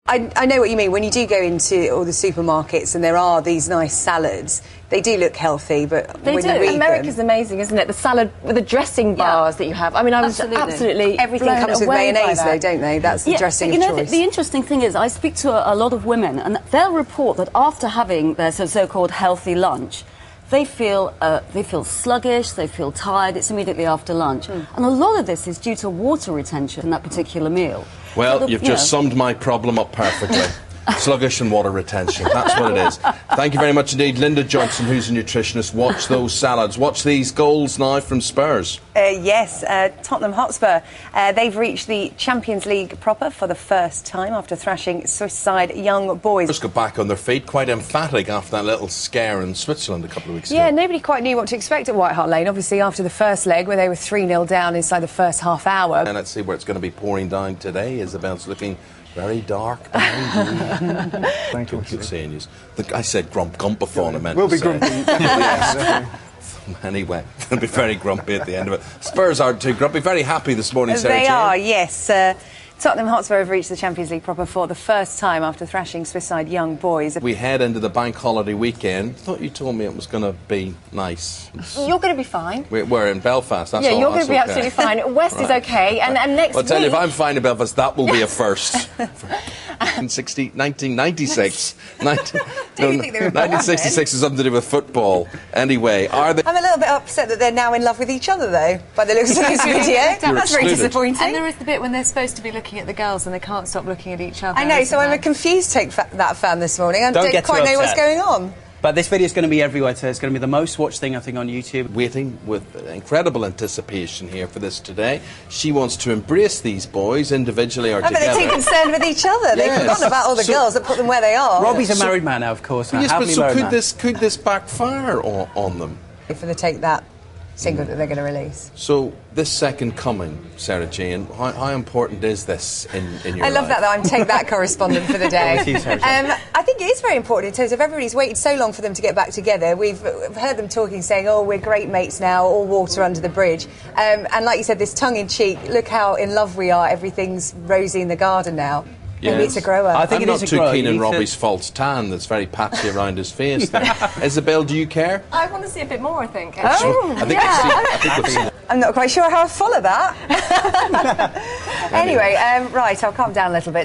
I know what you mean. When you do go into all the supermarkets and there are these nice salads, they do look healthy, but they when do. you read America's amazing, isn't it? The salad with the dressing bars that you have. I mean, I was absolutely everything comes with mayonnaise, though, don't they? That's the dressing of choice. The interesting thing is, I speak to a lot of women, and they'll report that after having their so-called healthy lunch, they feel sluggish, they feel tired. It's immediately after lunch, and a lot of this is due to water retention in that particular meal. Well, you've just summed my problem up perfectly. Sluggish and water retention. That's what it is. Thank you very much indeed. Linda Johnson, who's a nutritionist. Watch those salads. Watch these goals now from Spurs. Yes, Tottenham Hotspur. They've reached the Champions League proper for the first time after thrashing Swiss side Young Boys. Just got back on their feet, quite emphatic after that little scare in Switzerland a couple of weeks ago. Yeah, nobody quite knew what to expect at White Hart Lane, obviously after the first leg where they were 3-0 down inside the first half hour. And let's see where it's going to be pouring down today. Isabel's looking very dark behind you. Thank you. Good seeing you. I said grumpathon, I meant We'll to be say. grumpy. Yes. Anyway, they'll be very grumpy at the end of it. Spurs aren't too grumpy. Very happy this morning, Sarah They Jane. are, yes. Tottenham Hotspur have reached the Champions League proper for the first time after thrashing Swiss side Young Boys. We head into the bank holiday weekend. I thought you told me it was going to be nice. You're going to be fine. We're in Belfast, that's all. Yeah, you're going to be absolutely fine. West is okay, and next week... I'll tell you, if I'm fine in Belfast, that will be a first. 1996. 1966 is something to do with football. Anyway, are they... I'm a little bit upset that they're now in love with each other, though, by the looks of this video. That's very disappointing. And there is the bit when they're supposed to be looking at the girls and they can't stop looking at each other. I know, so I'm a confused that fan this morning. I don't get quite know what's going on. But this video is going to be everywhere, so it's going to be the most watched thing, I think, on YouTube. Waiting with incredible anticipation here for this today. She wants to embrace these boys individually or together. But they're too concerned with each other. They've forgotten about all the girls that put them where they are. Robbie's a married man now, of course. Yes, but so could this backfire on them? For the Take That single that they're going to release. So this second coming, Sarah Jane, how important is this in your life? I love that I'm Take That correspondent for the day. I think it is very important in terms of everybody's waited so long for them to get back together. We've heard them talking, saying, oh, we're great mates now, all water under the bridge. And like you said, this tongue-in-cheek, look how in love we are, everything's rosy in the garden now. Yes. Maybe it's a grower. I think I'm not too keen on to... Robbie's false tan that's very patchy around his face there. Isabel, do you care? I want to see a bit more, I think. Oh, I think we've seen it. I'm not quite sure how I follow that. Anyway, right, I'll calm down a little bit.